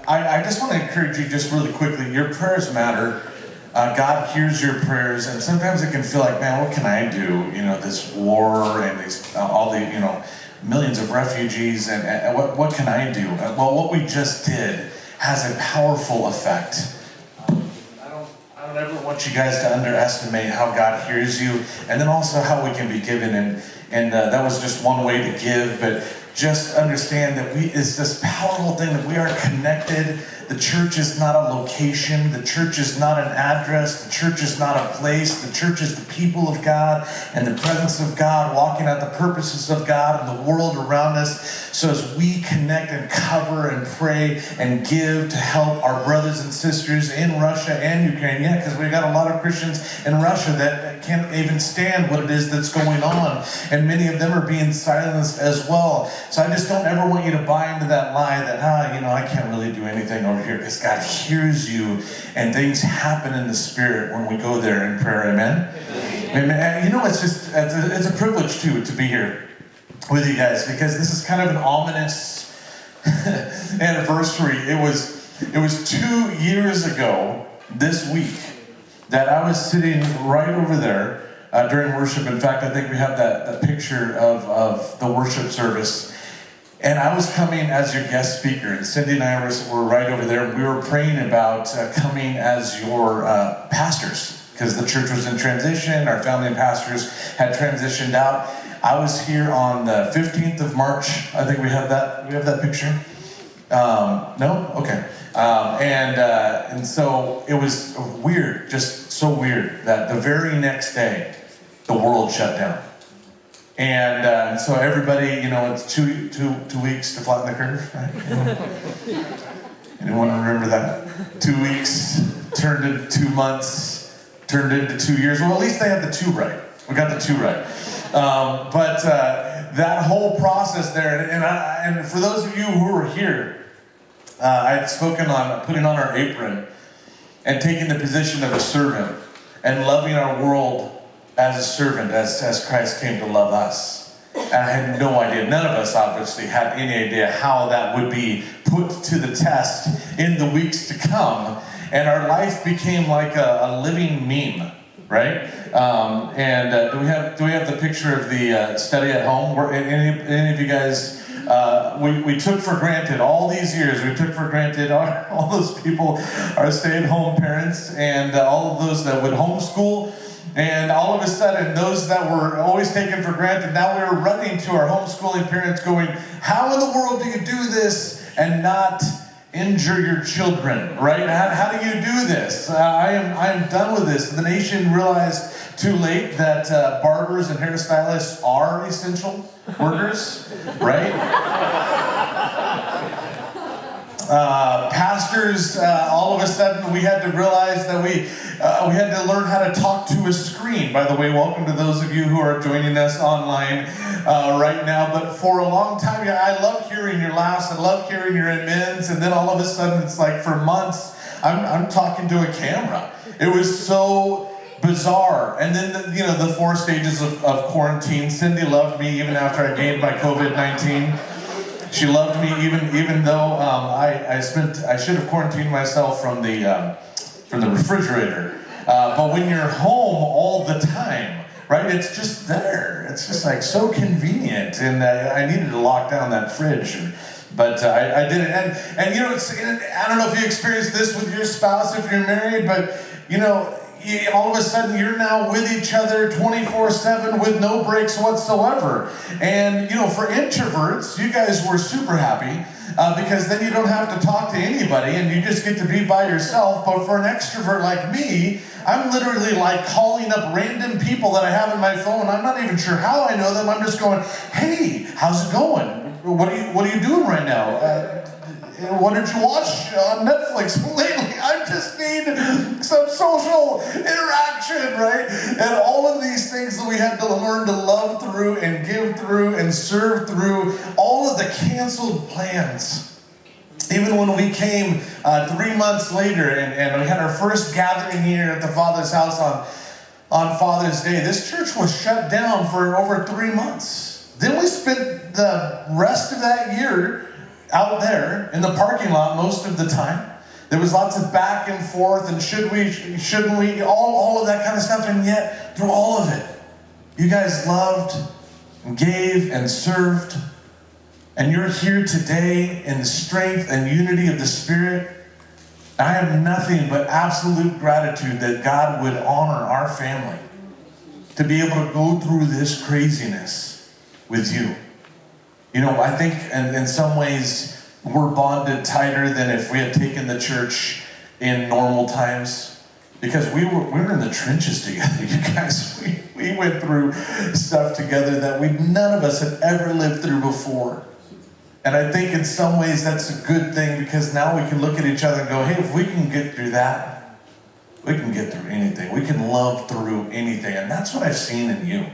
I just want to encourage you just really quickly. Your prayers matter. God hears your prayers, and sometimes it can feel like, man, what can I do? You know, this war and these all the millions of refugees, and what can I do? Well, what we just did has a powerful effect. I don't ever want you guys to underestimate how God hears you, and then also how we can be given. And that was just one way to give, but just understand that it's this powerful thing that we are connected. The church is not a location. The church is not an address. The church is not a place. The church is the people of God and the presence of God, walking out the purposes of God and the world around us. So as we connect and cover and pray and give to help our brothers and sisters in Russia and Ukraine, because we've got a lot of Christians in Russia that can't even stand what it is that's going on, and many of them are being silenced as well. So I just don't ever want you to buy into that lie that, I can't really do anything over here, because God hears you and things happen in the Spirit when we go there in prayer. Amen? Amen. And it's a privilege too to be here with you guys, because this is kind of an ominous anniversary. It was 2 years ago this week that I was sitting right over there during worship. In fact, I think we have that picture of the worship service. And I was coming as your guest speaker, and Cindy and I were right over there. We were praying about coming as your pastors, because the church was in transition. Our family and pastors had transitioned out. I was here on the 15th of March. I think we have that. We have that picture. No? Okay. And so it was weird, just so weird, that the very next day, the world shut down. And so everybody, it's two weeks to flatten the curve, right? Anyone remember that? 2 weeks turned into 2 months, turned into 2 years. Well, at least they had the 2 right. We got the 2 right. But that whole process there, and for those of you who were here, I had spoken on putting on our apron and taking the position of a servant and loving our world as a servant, as Christ came to love us. And I had no idea, none of us obviously had any idea how that would be put to the test in the weeks to come. And our life became like a living meme, right? Do we have the picture of the study at home? Where any of you guys, we took for granted all these years, we took for granted all those people, our stay-at-home parents, and all of those that would homeschool. And all of a sudden, those that were always taken for granted, now we were running to our homeschooling parents going, how in the world do you do this and not injure your children, right? How do you do this? I am done with this. The nation realized too late that barbers and hairstylists are essential workers, right? Pastors, all of a sudden, we had to realize that we had to learn how to talk to a screen. By the way, welcome to those of you who are joining us online right now. But for a long time, I love hearing your laughs. I love hearing your amens. And then all of a sudden, it's like for months, I'm talking to a camera. It was so bizarre. And then the 4 stages of quarantine. Cindy loved me even after I gained my COVID-19. She loved me even though I should have quarantined myself from the refrigerator. But when you're home all the time, right? It's just there. It's just like so convenient. And I needed to lock down that fridge. But I did it. And I don't know if you experienced this with your spouse if you're married, but all of a sudden you're now with each other 24/7 with no breaks whatsoever. And for introverts, you guys were super happy because then you don't have to talk to anybody and you just get to be by yourself. But for an extrovert like me, I'm literally like calling up random people that I have in my phone. I'm not even sure how I know them. I'm just going, hey, how's it going? What are you doing right now? What did you watch on Netflix lately? I just need some social interaction, right? And all of these things that we had to learn to love through and give through and serve through, all of the canceled plans. Even when we came 3 months later and we had our first gathering here at the Father's house on Father's Day, this church was shut down for over 3 months. Then we spent the rest of that year out there in the parking lot most of the time. There was lots of back and forth and should we, shouldn't we, all of that kind of stuff. And yet, through all of it, you guys loved and gave and served. And you're here today in the strength and unity of the Spirit. I have nothing but absolute gratitude that God would honor our family to be able to go through this craziness with you. You know, I think in some ways we're bonded tighter than if we had taken the church in normal times, because we were in the trenches together. You guys, we went through stuff together that none of us had ever lived through before. And I think in some ways that's a good thing, because now we can look at each other and go, hey, if we can get through that, we can get through anything. We can love through anything. And that's what I've seen in you.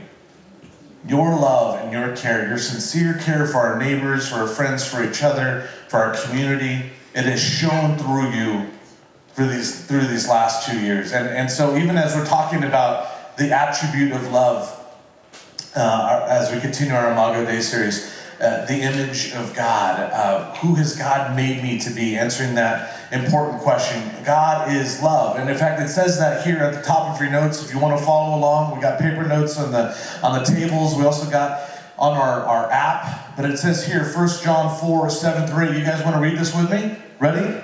Your love and your care, your sincere care for our neighbors, for our friends, for each other, for our community, it has shown through you through these last 2 years. And so even as we're talking about the attribute of love, as we continue our Imago Dei series, the image of God, who has God made me to be? Answering that important question. God is love. And in fact, it says that here at the top of your notes. If you want to follow along, we got paper notes on the tables. We also got on our app. But it says here, 1 John 4, 7 through 8. You guys want to read this with me? Ready?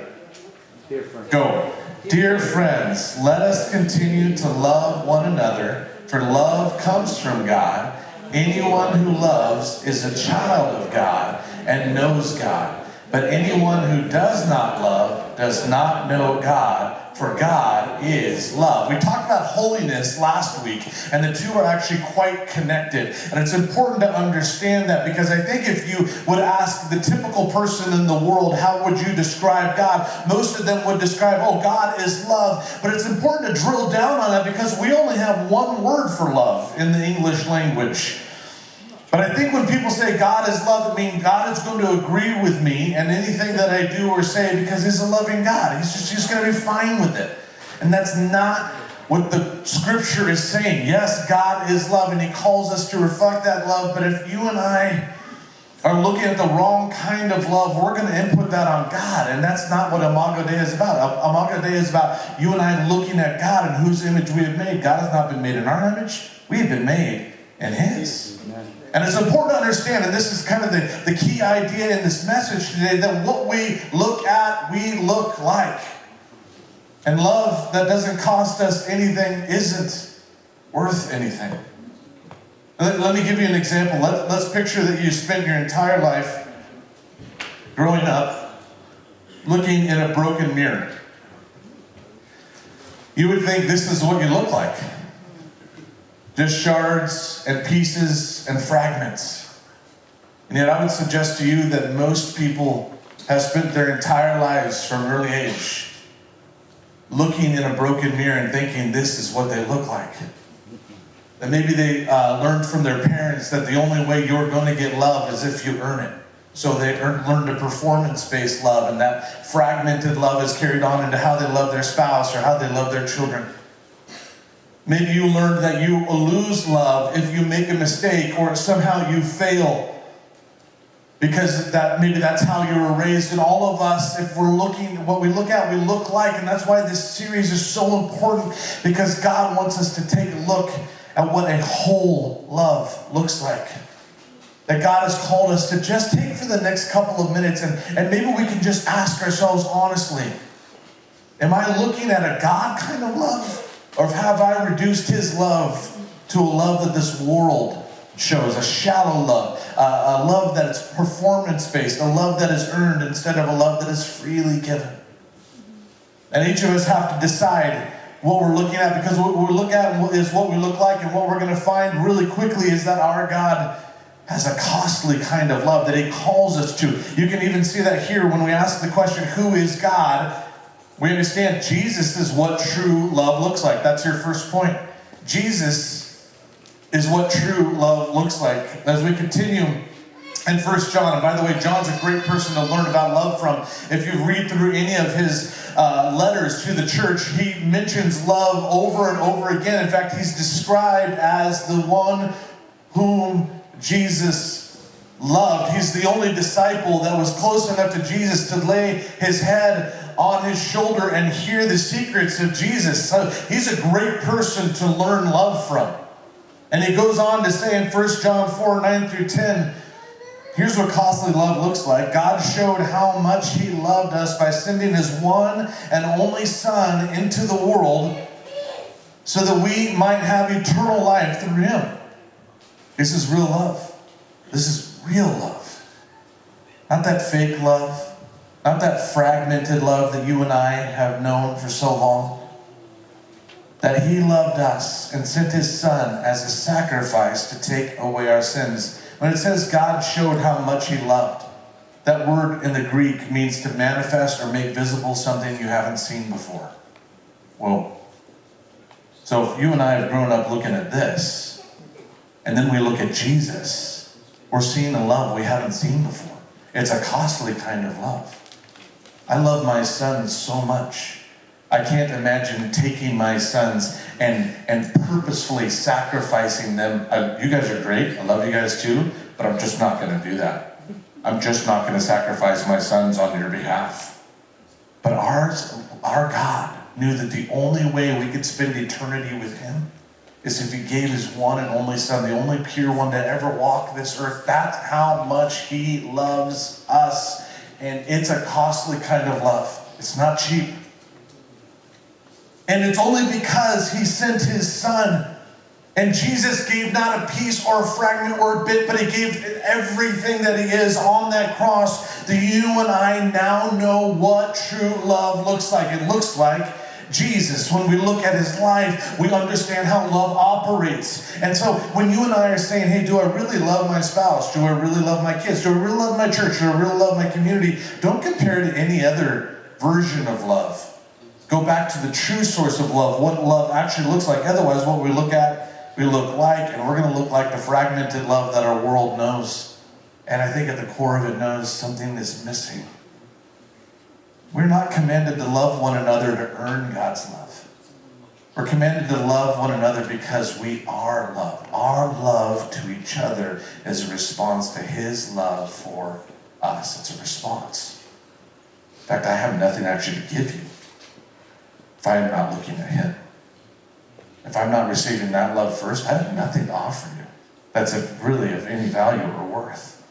Dear friends. Go. Dear friends, let us continue to love one another, for love comes from God. Anyone who loves is a child of God and knows God. But anyone who does not love does not know God, for God is love. We talked about holiness last week, and the two are actually quite connected. And it's important to understand that, because I think if you would ask the typical person in the world, how would you describe God? Most of them would describe, oh, God is love. But it's important to drill down on that, because we only have one word for love in the English language. But I think when people say God is love, it means God is going to agree with me and anything that I do or say, because He's a loving God. He's just going to be fine with it. And that's not what the Scripture is saying. Yes, God is love, and He calls us to reflect that love. But if you and I are looking at the wrong kind of love, we're going to input that on God. And that's not what Imago Dei is about. Imago Dei is about you and I looking at God and whose image we have made. God has not been made in our image. We have been made in His. And it's important to understand, and this is kind of the key idea in this message today, that what we look at, we look like. And love that doesn't cost us anything isn't worth anything. Let me give you an example. Let's picture that you spent your entire life growing up looking in a broken mirror. You would think this is what you look like. Just shards and pieces and fragments. And yet I would suggest to you that most people have spent their entire lives from early age looking in a broken mirror and thinking this is what they look like. And maybe they learned from their parents that the only way you're going to get love is if you earn it. So they learned a performance-based love, and that fragmented love is carried on into how they love their spouse or how they love their children. Maybe you learned that you lose love if you make a mistake or somehow you fail, because maybe that's how you were raised. And all of us, if we're looking, what we look at, we look like. And that's why this series is so important, because God wants us to take a look at what a whole love looks like. That God has called us to just take for the next couple of minutes, and maybe we can just ask ourselves honestly, am I looking at a God kind of love? Or have I reduced His love to a love that this world shows, a shallow love, a love that is performance-based, a love that is earned instead of a love that is freely given? And each of us have to decide what we're looking at, because what we look at is what we look like, and what we're going to find really quickly is that our God has a costly kind of love that He calls us to. You can even see that here when we ask the question, who is God? We understand Jesus is what true love looks like. That's your first point. Jesus is what true love looks like. As we continue in 1 John, and by the way, John's a great person to learn about love from. If you read through any of his letters to the church, he mentions love over and over again. In fact, he's described as the one whom Jesus loved. He's the only disciple that was close enough to Jesus to lay his head on his shoulder and hear the secrets of Jesus. So he's a great person to learn love from. And he goes on to say in 1 John 4, 9 through 10, here's what costly love looks like. God showed how much he loved us by sending his one and only Son into the world so that we might have eternal life through him. This is real love. This is real love. Not that fake love. Not that fragmented love that you and I have known for so long. That he loved us and sent his Son as a sacrifice to take away our sins. When it says God showed how much he loved, that word in the Greek means to manifest or make visible something you haven't seen before. Whoa. So if you and I have grown up looking at this, and then we look at Jesus, we're seeing a love we haven't seen before. It's a costly kind of love. I love my sons so much. I can't imagine taking my sons and purposefully sacrificing them. You guys are great. I love you guys too. But I'm just not going to do that. I'm just not going to sacrifice my sons on your behalf. But our God knew that the only way we could spend eternity with him is if he gave his one and only Son, the only pure one to ever walk this earth. That's how much he loves us. And it's a costly kind of love. It's not cheap. And it's only because he sent his Son. And Jesus gave not a piece or a fragment or a bit, but he gave everything that he is on that cross, that you and I now know what true love looks like. It looks like Jesus. When we look at his life, we understand how love operates. And so when you and I are saying, hey, do I really love my spouse? Do I really love my kids? Do I really love my church? Do I really love my community? Don't compare it to any other version of love. Go back to the true source of love, what love actually looks like. Otherwise, what we look at, we look like, and we're going to look like the fragmented love that our world knows. And I think at the core of it knows something is missing. We're not commanded to love one another to earn God's love. We're commanded to love one another because we are loved. Our love to each other is a response to his love for us. It's a response. In fact, I have nothing actually to give you if I am not looking at him. If I'm not receiving that love first, I have nothing to offer you that's really of any value or worth.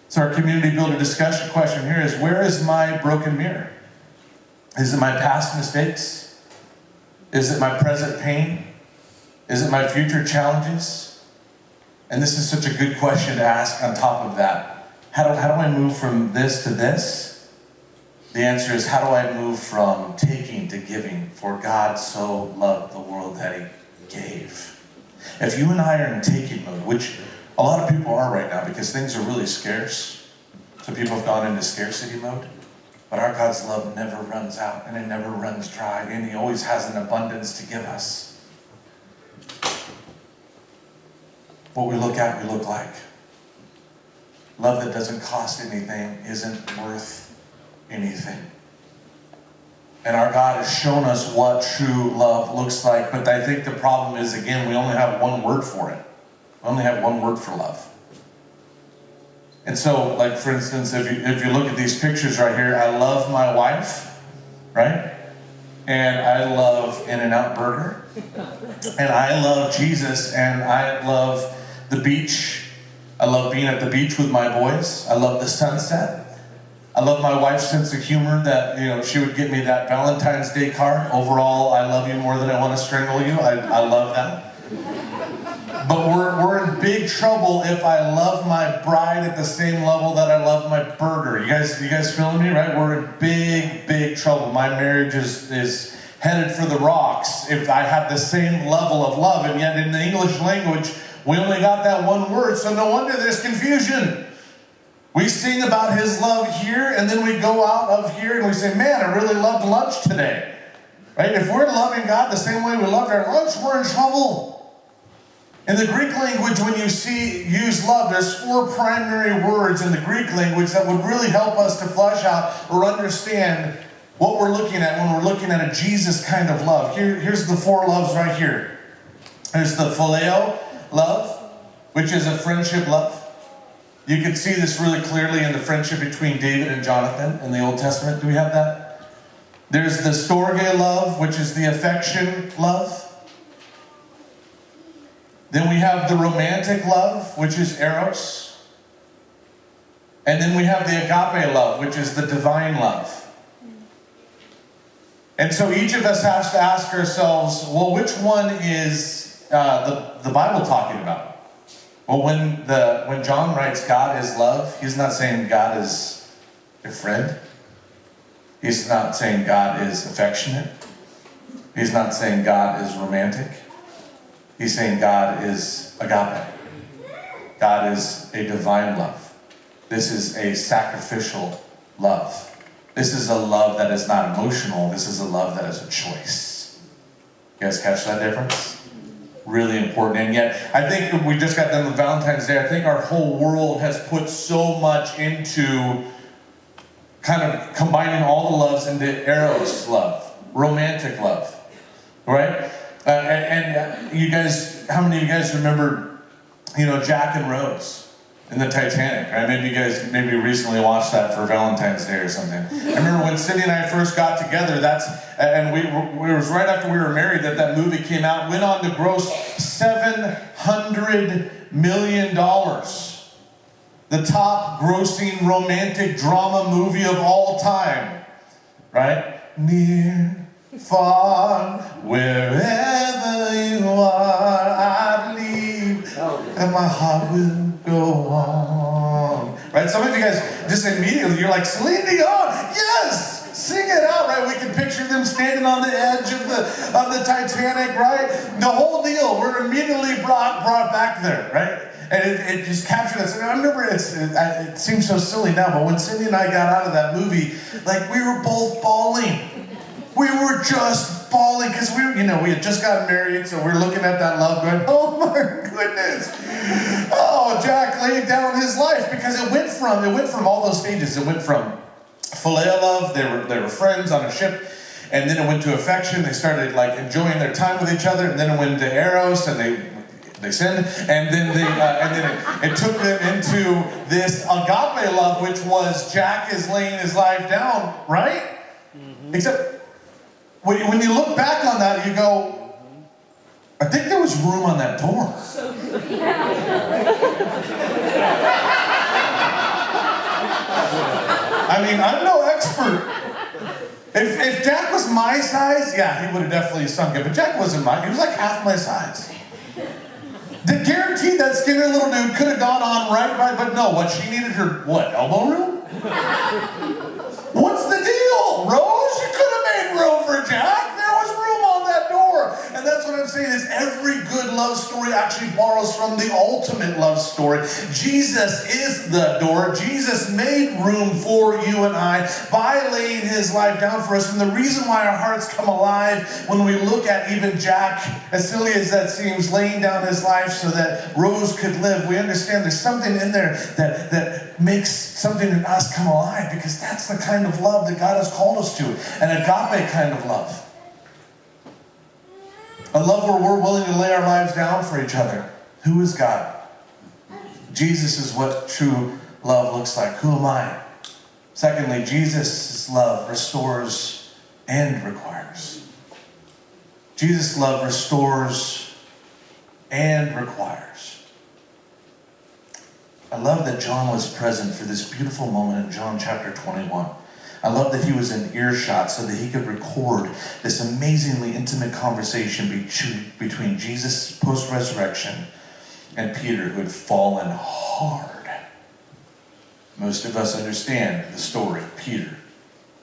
So our community builder discussion question here is, where is my broken mirror? Is it my past mistakes? Is it my present pain? Is it my future challenges? And this is such a good question to ask on top of that. How do I move from this to this? The answer is, how do I move from taking to giving? For God so loved the world that he gave. If you and I are in taking mode, which a lot of people are right now because things are really scarce, so people have gone into scarcity mode, but our God's love never runs out and it never runs dry, and he always has an abundance to give us. What we look at, we look like. Love that doesn't cost anything isn't worth anything. And our God has shown us what true love looks like, but I think the problem is, again, we only have one word for it. We only have one word for love. And so, like, for instance, if you look at these pictures right here, I love my wife, right? And I love In-N-Out Burger. And I love Jesus, and I love the beach. I love being at the beach with my boys. I love the sunset. I love my wife's sense of humor that, she would give me that Valentine's Day card. Overall, I love you more than I want to strangle you. I love that. But we're in big trouble if I love my bride at the same level that I love my burger. You guys feeling me, right? We're in big trouble. My marriage is headed for the rocks if I have the same level of love. And yet in the English language, we only got that one word, so no wonder there's confusion. We sing about his love here, and then we go out of here and we say, man, I really loved lunch today. Right? If we're loving God the same way we loved our lunch, we're in trouble. In the Greek language, when you use love, there's 4 primary words in the Greek language that would really help us to flesh out or understand what we're looking at when we're looking at a Jesus kind of love. Here's the 4 loves right here. There's the phileo love, which is a friendship love. You can see this really clearly in the friendship between David and Jonathan in the Old Testament. Do we have that? There's the storge love, which is the affection love. Then we have the romantic love, which is eros. And then we have the agape love, which is the divine love. And so each of us has to ask ourselves, well, which one is the Bible talking about? Well, when John writes God is love, he's not saying God is your friend. He's not saying God is affectionate. He's not saying God is romantic. He's saying God is agape. God is a divine love. This is a sacrificial love. This is a love that is not emotional. This is a love that is a choice. You guys catch that difference? Really important. And yet, I think we just got done with Valentine's Day. I think our whole world has put so much into kind of combining all the loves into eros love, romantic love, right? And you guys, how many of you guys remember, Jack and Rose in the Titanic, right? Maybe you guys recently watched that for Valentine's Day or something. I remember when Cindy and I first got together, it was right after we were married that movie came out, went on to gross $700 million. The top grossing romantic drama movie of all time, right? Near, far, wherever you are, I believe, and my heart will go on. Right? Some of you guys just immediately, you're like, Celine Dion, yes! Sing it out, right? We can picture them standing on the edge of the Titanic, right? The whole deal, we're immediately brought back there, right? And it just captured us. And I remember, it seems so silly now, but when Cindy and I got out of that movie, like, we were both bawling. We were just bawling because we had just gotten married, so we're looking at that love going, oh my goodness. Oh, Jack laid down his life because it went from all those stages. It went from phileo love, they were friends on a ship, and then it went to affection. They started like enjoying their time with each other, and then it went to eros, and they sinned, and then it took them into this agape love, which was Jack is laying his life down, right? Mm-hmm. Except when you look back on that, you go, I think there was room on that door. I mean, I'm no expert. If Jack was my size, yeah, he would have definitely sunk it. But Jack wasn't mine. He was like half my size. Guaranteed that skinny little dude could have gone on right by, but no, what, she needed her, elbow room? What's the deal, Rose? You could have made room for Jack. There was room on that door. And that's what I'm saying is every good love story actually borrows from the ultimate love story. Jesus is the door. Jesus made room for you and I by laying his life down for us. And the reason why our hearts come alive when we look at even Jack, as silly as that seems, laying down his life so that Rose could live, we understand there's something in there that makes something in us come alive, because that's the kind of love that God has called us to, an agape kind of love. A love where we're willing to lay our lives down for each other. Who is God? Jesus is what true love looks like. Who am I? Secondly, Jesus' love restores and requires. Jesus' love restores and requires. I love that John was present for this beautiful moment in John chapter 21. I love that he was in earshot so that he could record this amazingly intimate conversation between Jesus post-resurrection and Peter, who had fallen hard. Most of us understand the story of Peter.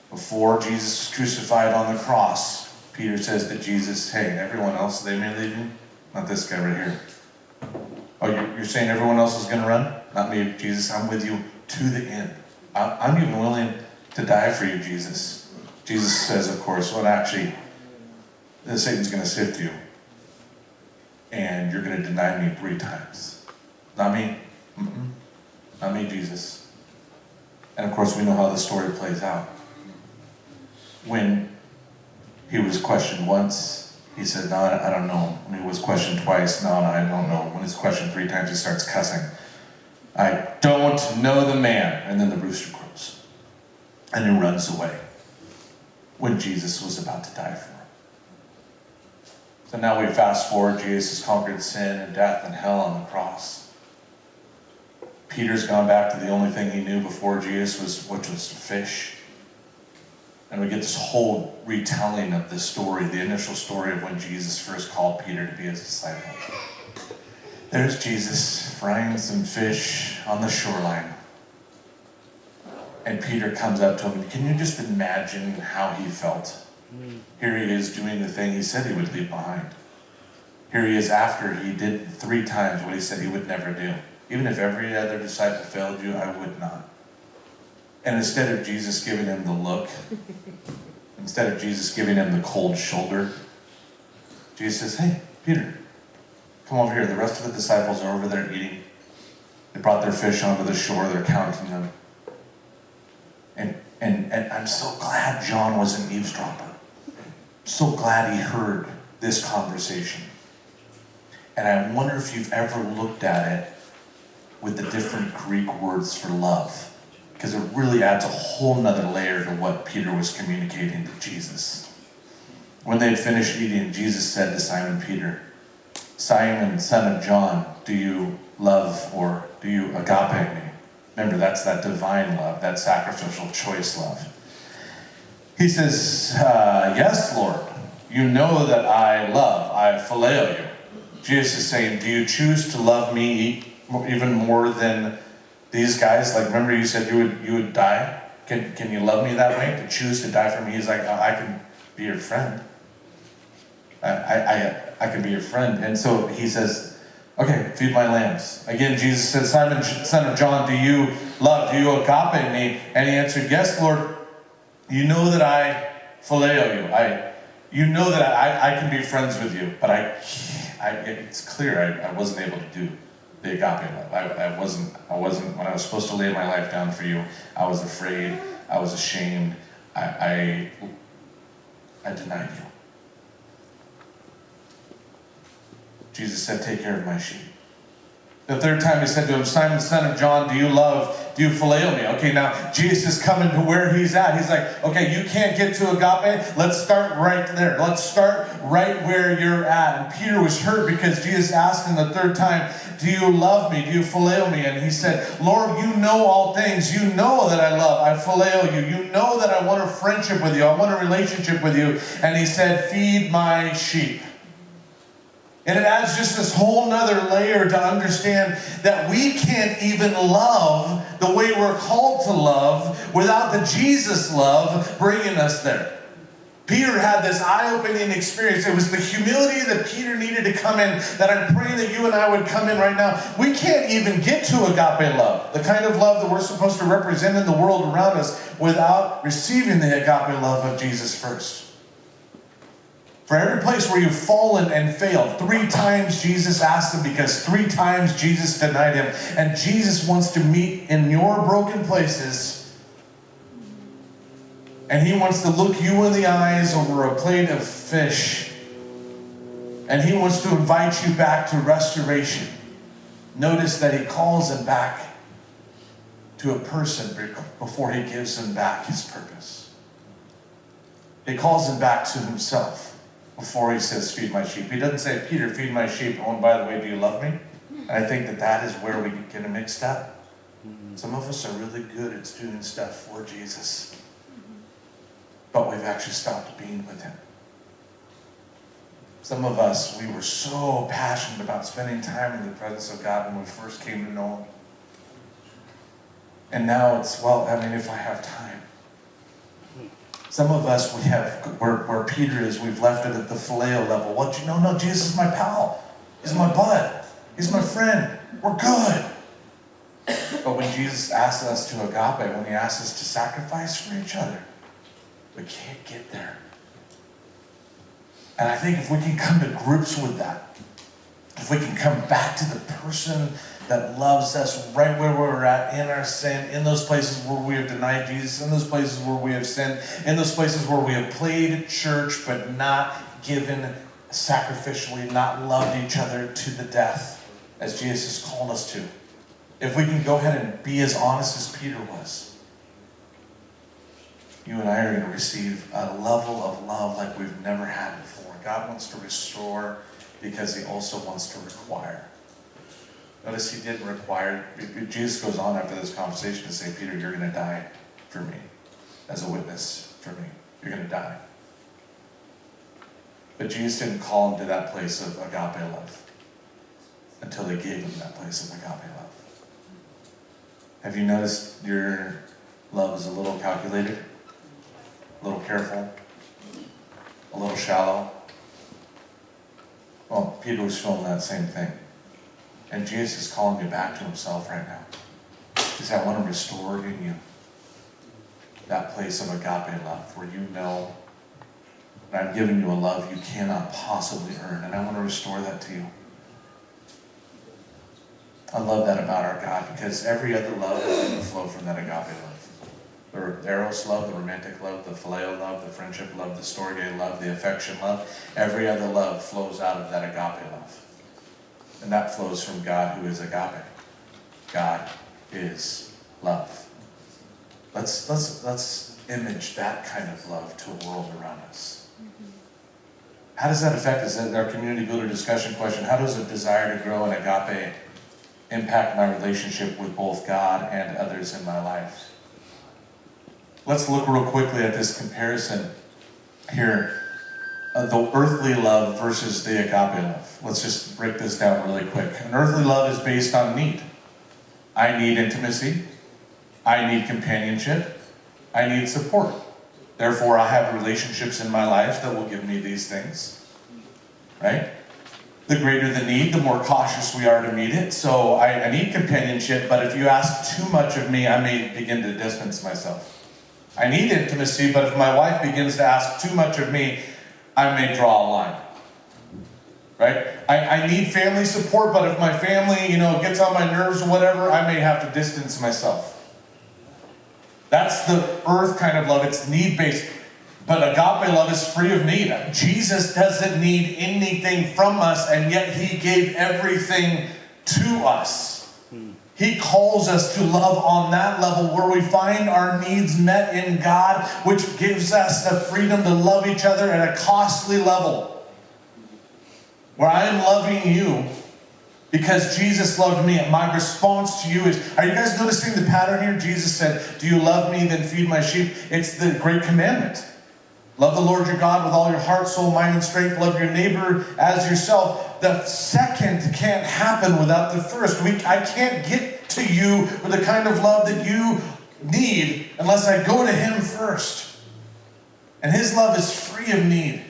Before Jesus was crucified on the cross, Peter says to Jesus, hey, everyone else, they may leave you? Not this guy right here. Oh, you're saying everyone else is going to run? Not me, Jesus. I'm with you to the end. I'm even willing to die for you, Jesus. Jesus says, of course, well, actually, Satan's going to sift you. And you're going to deny me 3 times. Not me. Not me, Jesus. And of course, we know how the story plays out. When he was questioned once, he said, no, I don't know. When he was questioned twice, no, I don't know. When he's questioned 3 times, he starts cussing. I don't know the man. And then the rooster crows. And he runs away when Jesus was about to die for him. So now we fast forward. Jesus has conquered sin and death and hell on the cross. Peter's gone back to the only thing he knew before Jesus, which was to fish. And we get this whole retelling of this story, the initial story of when Jesus first called Peter to be his disciple. There's Jesus frying some fish on the shoreline. And Peter comes up to him. Can you just imagine how he felt? Here he is doing the thing he said he would leave behind. Here he is after he did 3 times what he said he would never do. Even if every other disciple failed you, I would not. And instead of Jesus giving him the look, instead of Jesus giving him the cold shoulder, Jesus says, hey, Peter, come over here. The rest of the disciples are over there eating. They brought their fish onto the shore. They're counting them. And I'm so glad John was an eavesdropper. So glad he heard this conversation. And I wonder if you've ever looked at it with the different Greek words for love. Because it really adds a whole nother layer to what Peter was communicating to Jesus. When they had finished eating, Jesus said to Simon Peter, Simon, son of John, do you love or do you agape me? Remember, that's that divine love, that sacrificial choice love. He says, yes, Lord, you know that I love, I phileo you. Jesus is saying, do you choose to love me even more than these guys? Like, remember you said you would die? Can you love me that way? To choose to die for me? He's like, I can be your friend. I can be your friend. And so he says, okay, feed my lambs. Again, Jesus said, Simon, son of John, do you agape me? And he answered, yes, Lord, you know that I phileo you. You know that I can be friends with you, but it's clear I wasn't able to do the agape love. I wasn't, when I was supposed to lay my life down for you, I was afraid, I was ashamed, I denied you. Jesus said, take care of my sheep. The 3rd time he said to him, Simon, son of John, do you phileo me? Okay, now Jesus is coming to where he's at. He's like, okay, you can't get to agape. Let's start right there. Let's start right where you're at. And Peter was hurt because Jesus asked him the 3rd time, do you love me? Do you phileo me? And he said, Lord, you know all things. You know that I love. I phileo you. You know that I want a friendship with you. I want a relationship with you. And he said, feed my sheep. And it adds just this whole nother layer to understand that we can't even love the way we're called to love without the Jesus love bringing us there. Peter had this eye-opening experience. It was the humility that Peter needed to come in, that I'm praying that you and I would come in right now. We can't even get to agape love, the kind of love that we're supposed to represent in the world around us, without receiving the agape love of Jesus first. For every place where you've fallen and failed, 3 times Jesus asked him, because 3 times Jesus denied him. And Jesus wants to meet in your broken places. And he wants to look you in the eyes over a plate of fish. And he wants to invite you back to restoration. Notice that he calls him back to a person before he gives him back his purpose. He calls him back to himself before he says, feed my sheep. He doesn't say, Peter, feed my sheep. Oh, and by the way, do you love me? And I think that is where we get it mixed up. Some of us are really good at doing stuff for Jesus, but we've actually stopped being with him. Some of us, we were so passionate about spending time in the presence of God when we first came to know him. And now it's, if I have time. Some of us, we have, where Peter is, we've left it at the phileo level. No, Jesus is my pal. He's my bud. He's my friend. We're good. But when Jesus asks us to agape, when he asks us to sacrifice for each other, we can't get there. And I think if we can come to grips with that, if we can come back to the person that loves us right where we're at in our sin, in those places where we have denied Jesus, in those places where we have sinned, in those places where we have played church but not given sacrificially, not loved each other to the death as Jesus has called us to. if we can go ahead and be as honest as Peter was, you and I are going to receive a level of love like we've never had before. God wants to restore because he also wants to require. Notice he didn't require. Jesus goes on after this conversation to say, Peter, you're going to die for me, as a witness for me. You're going to die. But Jesus didn't call him to that place of agape love until he gave him that place of agape love. Have you noticed your love is a little calculated, a little careful, a little shallow? Well, Peter was feeling that same thing. And Jesus is calling you back to himself right now. He said, I want to restore in you that place of agape love where you know that I've given you a love you cannot possibly earn, and I want to restore that to you. I love that about our God, because every other love is going to flow from that agape love. The eros love, the romantic love, the phileo love, the friendship love, the storge love, the affection love. Every other love flows out of that agape love. And that flows from God, who is agape. God is love. Let's image that kind of love to a world around us. How does that affect us? Our community builder discussion question, how does a desire to grow in agape impact my relationship with both God and others in my life? Let's look real quickly at this comparison here. The earthly love versus the agape love. Let's just break this down really quick. An earthly love is based on need. I need intimacy. I need companionship. I need support. Therefore, I have relationships in my life that will give me these things. Right? The greater the need, the more cautious we are to meet it. So I need companionship, but if you ask too much of me, I may begin to distance myself. I need intimacy, but if my wife begins to ask too much of me, I may draw a line. Right? I need family support, but if my family, gets on my nerves or whatever, I may have to distance myself. That's the earth kind of love. It's need-based. But agape love is free of need. Jesus doesn't need anything from us, and yet he gave everything to us. He calls us to love on that level where we find our needs met in God, which gives us the freedom to love each other at a costly level. Where I am loving you because Jesus loved me, and my response to you is, are you guys noticing the pattern here? Jesus said, do you love me, then feed my sheep? It's the great commandment. Love the Lord your God with all your heart, soul, mind, and strength. Love your neighbor as yourself. The second can't happen without the first. I can't get to you with the kind of love that you need unless I go to him first. And his love is free of need.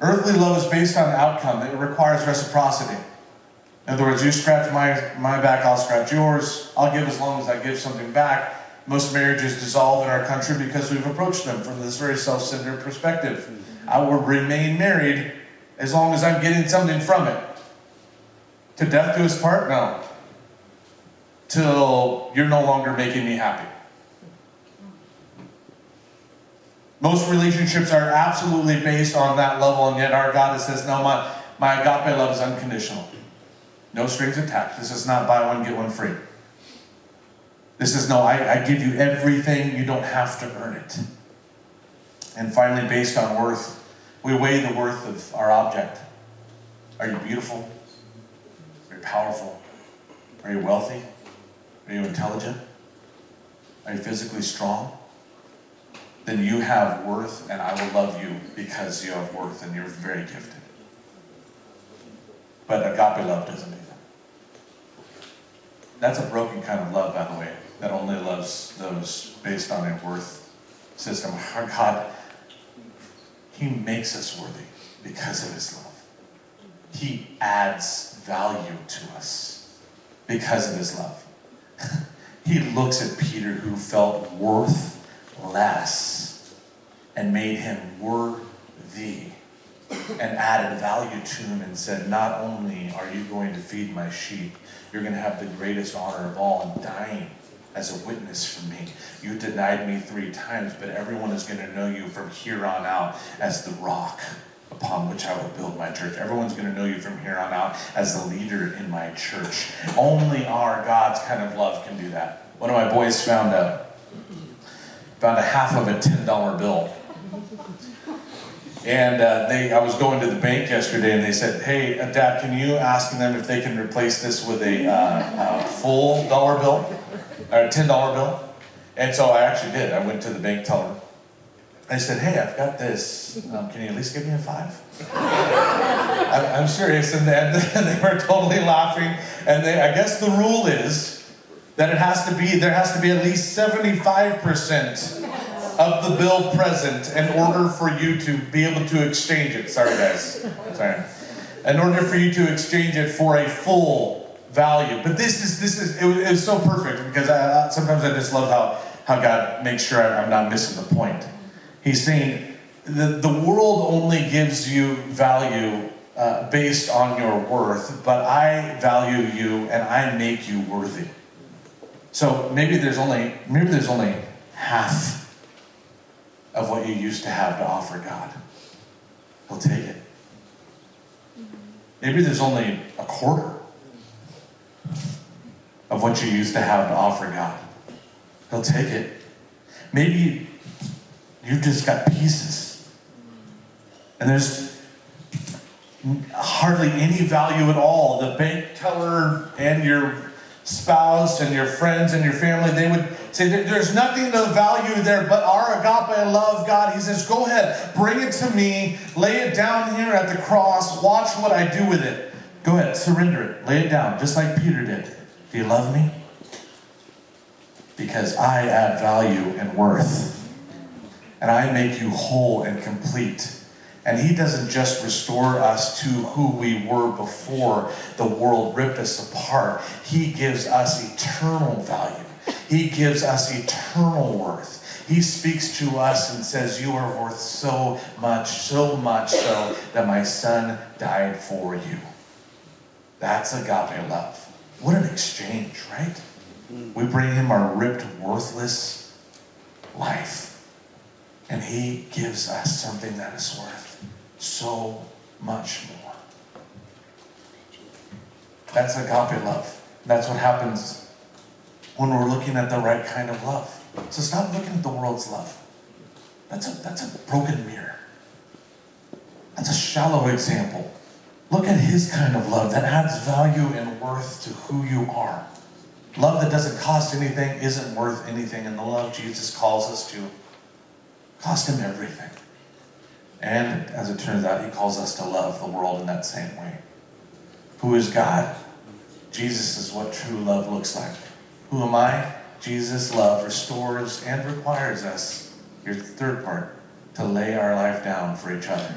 Earthly love is based on outcome. It requires reciprocity. In other words, you scratch my back, I'll scratch yours. I'll give as long as I give something back. Most marriages dissolve in our country because we've approached them from this very self-centered perspective. I will remain married as long as I'm getting something from it. To death do us part? No. Till you're no longer making me happy. Most relationships are absolutely based on that level, and yet our God says, no, my agape love is unconditional. No strings attached. This is not buy one, get one free. This is I give you everything, you don't have to earn it. And finally, based on worth, we weigh the worth of our object. Are you beautiful? Are you powerful? Are you wealthy? Are you intelligent? Are you physically strong? Then you have worth, and I will love you because you have worth and you're very gifted. But agape love doesn't do that. That's a broken kind of love, by the way, that only loves those based on a worth system. Our God, he makes us worthy because of his love. He adds value to us because of his love. He looks at Peter, who felt worthless, and made him worthy, and added value to him and said, not only are you going to feed my sheep, you're going to have the greatest honor of all in dying as a witness for me. You denied me 3 times, but everyone is going to know you from here on out as the rock upon which I will build my church. Everyone's going to know you from here on out as the leader in my church. Only our God's kind of love can do that. One of my boys found a half of a $10 bill. And I was going to the bank yesterday, and they said, "Hey, Dad, can you ask them if they can replace this with a full dollar bill, or a $10 bill?" And so I actually did. I went to the bank teller. I said, "Hey, I've got this. Can you at least give me a 5? I'm serious. And they were totally laughing. And I guess the rule is that there has to be at least 75% of the bill present in order for you to be able to exchange it. Sorry, guys. Sorry. In order for you to exchange it for a full value. But it was so perfect, because sometimes I just love how God makes sure I'm not missing the point. He's saying the world only gives you value based on your worth, but I value you and I make you worthy. So maybe there's only half of what you used to have to offer God. He'll take it. Maybe there's only a quarter of what you used to have to offer God. He'll take it. Maybe you've just got pieces, and there's hardly any value at all. The bank teller and your spouse and your friends and your family, they would say there's nothing of value there, but our agape love, God, he says, go ahead, bring it to me, lay it down here at the cross, watch what I do with it. Go ahead, surrender it, lay it down, just like Peter did. Do you love me? Because I add value and worth, and I make you whole and complete. And he doesn't just restore us to who we were before the world ripped us apart. He gives us eternal value. He gives us eternal worth. He speaks to us and says, you are worth so much so that my son died for you. That's agape love. What an exchange, right? We bring him our ripped, worthless life, and he gives us something that is worth so much more. That's agape love. That's what happens when we're looking at the right kind of love. So stop looking at the world's love. That's a broken mirror. That's a shallow example. Look at his kind of love that adds value and worth to who you are. Love that doesn't cost anything isn't worth anything, and the love Jesus calls us to cost him everything. And as it turns out, he calls us to love the world in that same way. Who is God? Jesus is what true love looks like. Who am I? Jesus' love restores and requires us, here's the third part, to lay our life down for each other.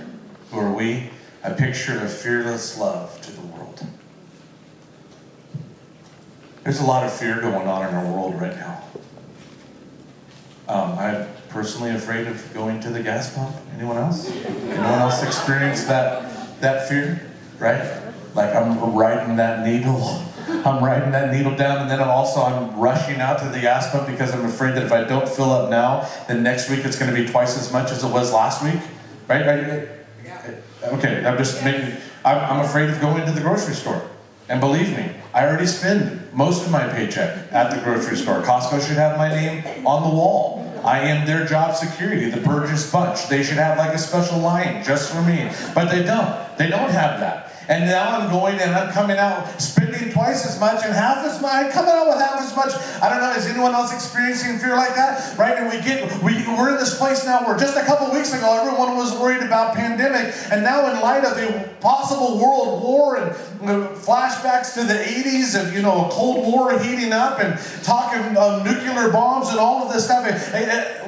Who are we? A picture of fearless love to the world. There's a lot of fear going on in our world right now. I'm personally afraid of going to the gas pump. Anyone else? Anyone else experienced that fear? Right? Like I'm riding that needle. I'm riding that needle down, and then I'm rushing out to the gas pump because I'm afraid that if I don't fill up now, then next week it's going to be twice as much as it was last week. Right? Okay, I'm afraid of going to the grocery store. And believe me, I already spend most of my paycheck at the grocery store. Costco should have my name on the wall. I am their job security, the Burgess bunch. They should have like a special line just for me. But they don't. They don't have that. And now I'm going and I'm coming out spending twice as much and half as much. I'm coming out with half as much. I don't know, is anyone else experiencing fear like that? Right? And we're in this place now where just a couple weeks ago everyone was worried about pandemic. And now in light of the possible world war and flashbacks to the 80s of, a Cold War heating up and talking of nuclear bombs and all of this stuff.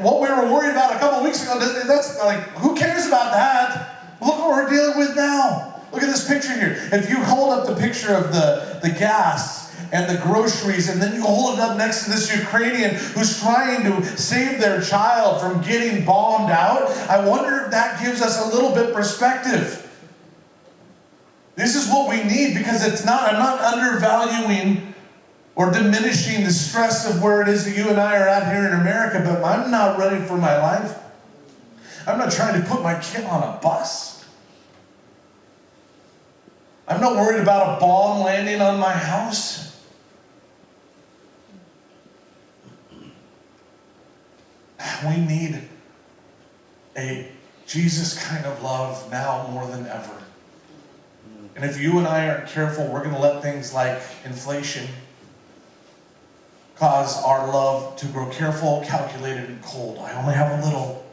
What we were worried about a couple weeks ago, that's like, who cares about that? Look what we're dealing with now. Look at this picture here. If you hold up the picture of the gas and the groceries, and then you hold it up next to this Ukrainian who's trying to save their child from getting bombed out, I wonder if that gives us a little bit perspective. This is what we need, because I'm not undervaluing or diminishing the stress of where it is that you and I are at here in America, but I'm not running for my life. I'm not trying to put my kid on a bus. I'm not worried about a bomb landing on my house. We need a Jesus kind of love now more than ever. And if you and I aren't careful, we're going to let things like inflation cause our love to grow careful, calculated, and cold. I only have a little.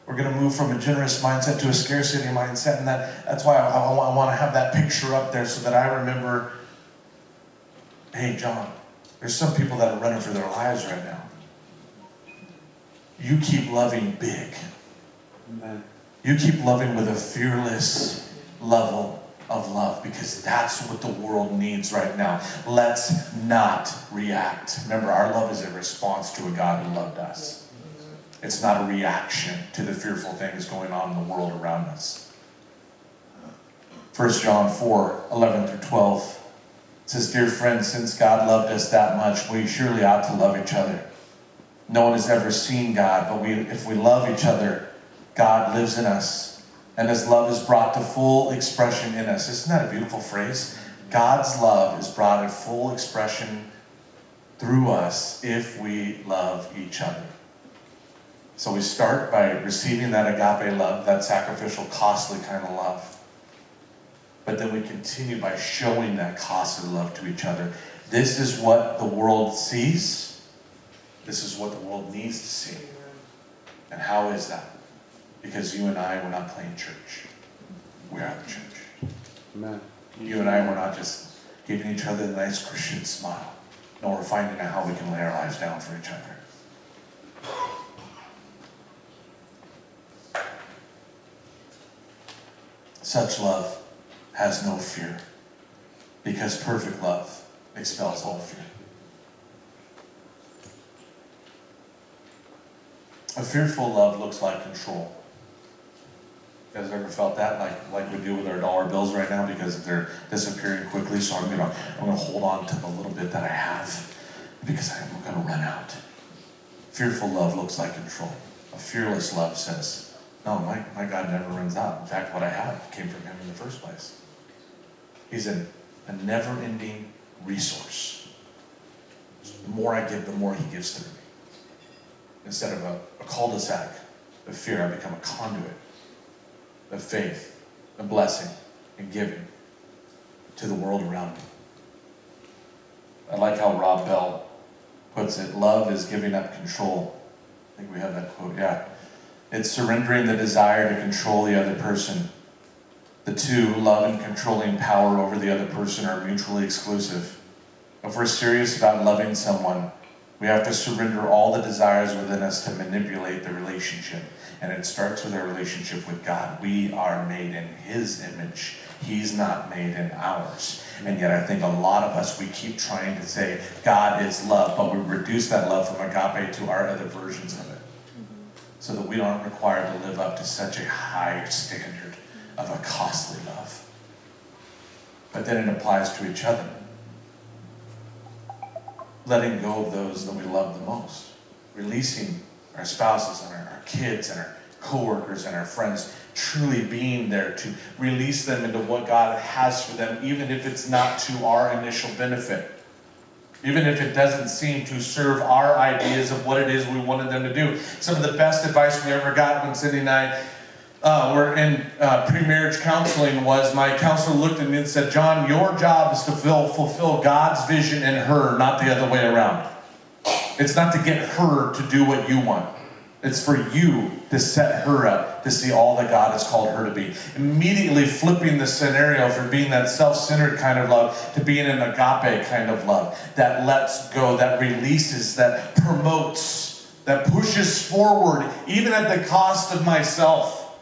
We're going to move from a generous mindset to a scarcity mindset, and that's why I want to have that picture up there so that I remember, hey, John, there's some people that are running for their lives right now. You keep loving big. Amen. You keep loving with a fearless level of love, because that's what the world needs right now. Let's not react. Remember, our love is a response to a God who loved us. It's not a reaction to the fearful things going on in the world around us. 1 John 4, 11 through 12 says, "Dear friends, since God loved us that much, we surely ought to love each other. No one has ever seen God, but if we love each other, God lives in us, and His love is brought to full expression in us." Isn't that a beautiful phrase? God's love is brought to full expression through us if we love each other. So we start by receiving that agape love, that sacrificial, costly kind of love. But then we continue by showing that costly love to each other. This is what the world sees. This is what the world needs to see. And how is that? Because you and I, we're not playing church. We are the church. Amen. You and I, we're not just giving each other a nice Christian smile. No, we're finding out how we can lay our lives down for each other. Such love has no fear, because perfect love expels all fear. A fearful love looks like control. You guys ever felt that? Like we do with our dollar bills right now, because they're disappearing quickly, so I'm gonna hold on to the little bit that I have, because I'm gonna run out. Fearful love looks like control. A fearless love says, no, my God never runs out. In fact, what I have came from Him in the first place. He's a never-ending resource. The more I give, the more He gives to me. Instead of a cul-de-sac of fear, I become a conduit of faith, a blessing, and giving to the world around me. I like how Rob Bell puts it, love is giving up control. I think we have that quote, yeah. It's surrendering the desire to control the other person. The two, love and controlling power over the other person, are mutually exclusive. If we're serious about loving someone, we have to surrender all the desires within us to manipulate the relationship. And it starts with our relationship with God. We are made in His image. He's not made in ours. And yet I think a lot of us, we keep trying to say God is love, but we reduce that love from agape to our other versions of it, so that we aren't required to live up to such a high standard of a costly love. But then it applies to each other. Letting go of those that we love the most. Releasing our spouses and our kids and our coworkers and our friends. Truly being there to release them into what God has for them, even if it's not to our initial benefit. Even if it doesn't seem to serve our ideas of what it is we wanted them to do. Some of the best advice we ever got when Cindy and I were in pre-marriage counseling was my counselor looked at me and said, John, your job is to fulfill God's vision in her, not the other way around. It's not to get her to do what you want. It's for you to set her up to see all that God has called her to be. Immediately flipping the scenario from being that self-centered kind of love to being an agape kind of love that lets go, that releases, that promotes, that pushes forward, even at the cost of myself.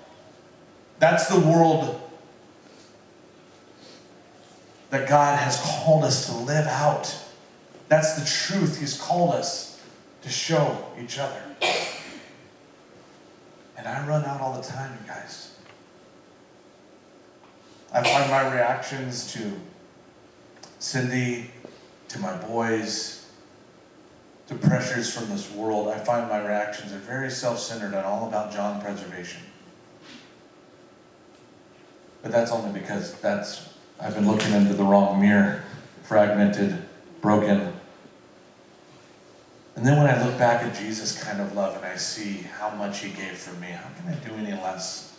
That's the world that God has called us to live out. That's the truth He's called us to show each other. And I run out all the time, you guys. I find my reactions to Cindy, to my boys, to pressures from this world, I find my reactions are very self-centered and all about John preservation. But that's only because that's I've been looking into the wrong mirror, fragmented, broken. And then when I look back at Jesus' kind of love and I see how much he gave for me, how can I do any less?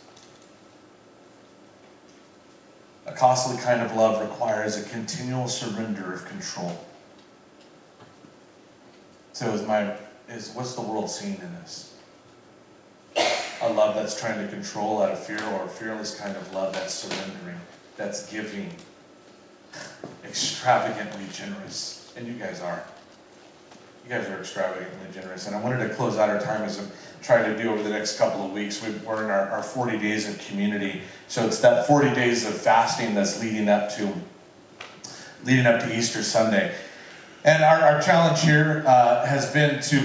A costly kind of love requires a continual surrender of control. So what's the world seeing in us? A love that's trying to control out of fear, or a fearless kind of love that's surrendering, that's giving, extravagantly generous. And you guys are. You guys are extravagantly generous. And I wanted to close out our time as I'm trying to do over the next couple of weeks. We're in our 40 days of community. So it's that 40 days of fasting that's leading up to Easter Sunday. And our challenge here has been to,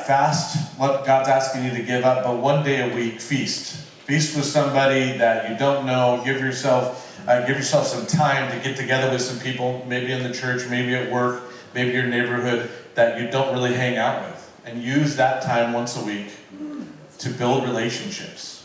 fast what God's asking you to give up, but one day a week, feast. Feast with somebody that you don't know. Give yourself some time to get together with some people, maybe in the church, maybe at work, maybe your neighborhood, that you don't really hang out with. And use that time once a week to build relationships.